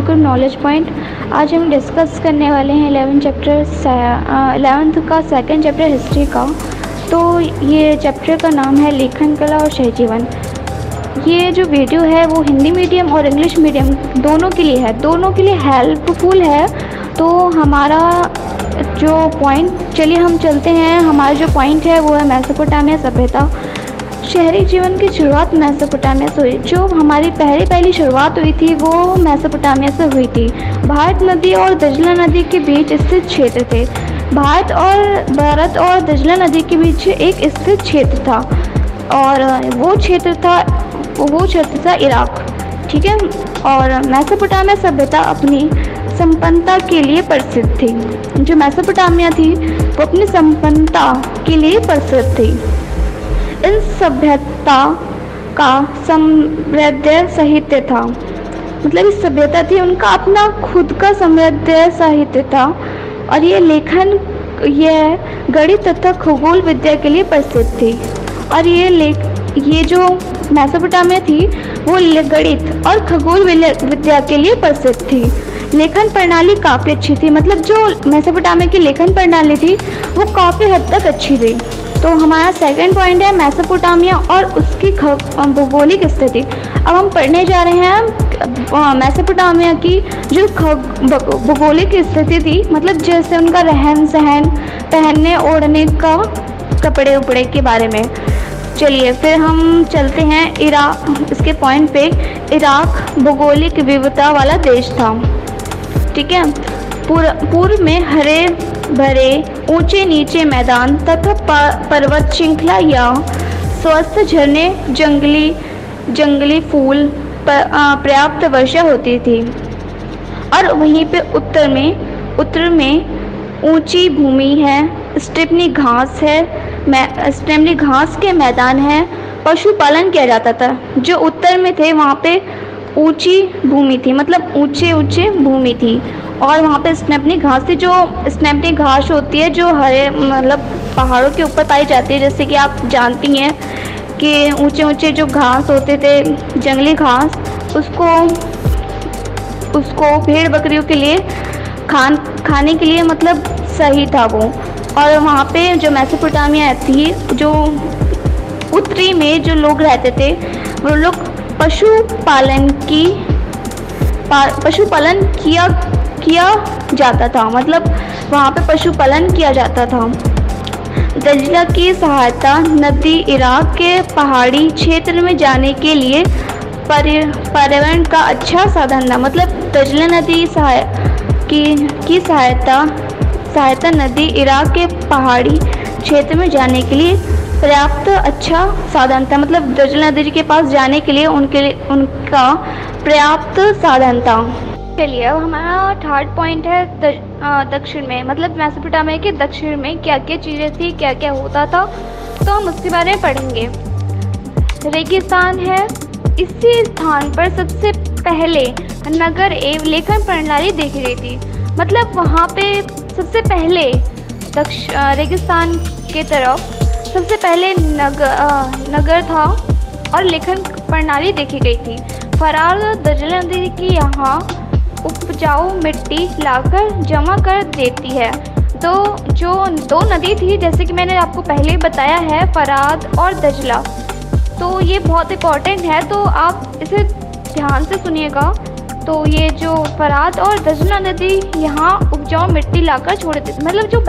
To good knowledge point. आज हम discuss करने वाले हैं 11th का सेकंड चैप्टर हिस्ट्री का। तो ये चैप्टर का नाम है लेखन कला और सहजीवन। ये जो वीडियो है वो हिंदी मीडियम और इंग्लिश मीडियम दोनों के लिए है, दोनों के लिए हेल्पफुल है। तो हमारा जो पॉइंट, चलिए हम चलते हैं। हमारा जो पॉइंट है वो है मेसोपोटामिया सभ्यता। शहरी जीवन की शुरुआत मेसोपोटामिया से हुई। जो हमारी पहली शुरुआत हुई थी वो मेसोपोटामिया से हुई थी। भारत नदी और दजला नदी के बीच स्थित क्षेत्र थे। भारत और दजला नदी के बीच एक स्थित क्षेत्र था और वो क्षेत्र था इराक, ठीक है। और मेसोपोटामिया सभ्यता अपनी संपन्नता के लिए प्रसिद्ध थी। जो मेसोपोटामिया थी वो अपनी संपन्नता के लिए प्रसिद्ध थी। इन सभ्यता का समृद्ध साहित्य था, मतलब इस सभ्यता थी उनका अपना खुद का समृद्ध साहित्य था। और ये लेखन, यह गणित तथा खगोल विद्या के लिए प्रसिद्ध थी। और ये जो मेसोपोटामिया थी वो गणित और खगोल विद्या के लिए प्रसिद्ध थी। लेखन प्रणाली काफ़ी अच्छी थी, मतलब जो मेसोपोटामिया की लेखन प्रणाली थी वो काफ़ी हद तक अच्छी थी। तो हमारा सेकंड पॉइंट है मेसोपोटामिया और उसकी भौगोलिक स्थिति। अब हम पढ़ने जा रहे हैं मेसोपोटामिया की जो भौगोलिक स्थिति थी, मतलब जैसे उनका रहन सहन, पहनने ओढ़ने का, कपड़े उपड़े के बारे में। चलिए फिर हम चलते हैं इसके पॉइंट पे। इराक भौगोलिक विविधता वाला देश था, ठीक है। पूर्व में हरे भरे ऊंचे नीचे मैदान तथा पर्वत श्रृंखला या स्वस्थ झरने, जंगली फूल, पर्याप्त वर्षा होती थी। और वहीं पे उत्तर में ऊंची भूमि है, स्टेपनी घास के मैदान है, पशुपालन किया जाता था। जो उत्तर में थे वहाँ पे ऊंची भूमि थी, मतलब ऊंचे भूमि थी। और वहाँ पे स्टेपनी घास थी। जो स्टेपनी घास होती है जो हरे, मतलब पहाड़ों के ऊपर पाई जाती है। जैसे कि आप जानती हैं कि ऊंचे जो घास होते थे, जंगली घास, उसको भेड़ बकरियों के लिए खाने के लिए मतलब सही था वो। और वहाँ पे जो मेसोपोटामिया थी, जो उत्तरी में जो लोग रहते थे वो लोग पशुपालन किया जाता था, मतलब वहाँ पे पशुपालन किया जाता था। दजला की सहायता नदी इराक के पहाड़ी क्षेत्र में जाने के लिए परिवहन का अच्छा साधन था। मतलब दजला नदी की सहायता नदी इराक के पहाड़ी क्षेत्र में जाने के लिए पर्याप्त अच्छा साधन था। मतलब दजला नदी के पास जाने के लिए उनका पर्याप्त साधन था। चलिए अब हमारा थर्ड पॉइंट है दक्षिण में, मतलब मेसोपोटामिया के दक्षिण में क्या क्या चीज़ें थी, क्या क्या होता था, तो हम उसके बारे में पढ़ेंगे। रेगिस्तान है। इसी स्थान पर सबसे पहले नगर एवं लेखन प्रणाली देखी गई थी। मतलब वहाँ पे सबसे पहले रेगिस्तान के तरफ सबसे पहले नगर था और लेखन प्रणाली देखी गई थी। फरात और दजला नदी की यहाँ उपजाऊ मिट्टी लाकर जमा कर देती है। तो जो दो नदी थी, जैसे कि मैंने आपको पहले ही बताया है, फरात और दजला, तो ये बहुत इम्पोर्टेंट है, तो आप इसे ध्यान से सुनिएगा। तो ये जो फरात और दजला नदी यहाँ उपजाऊ मिट्टी लाकर छोड़ देती, मतलब जो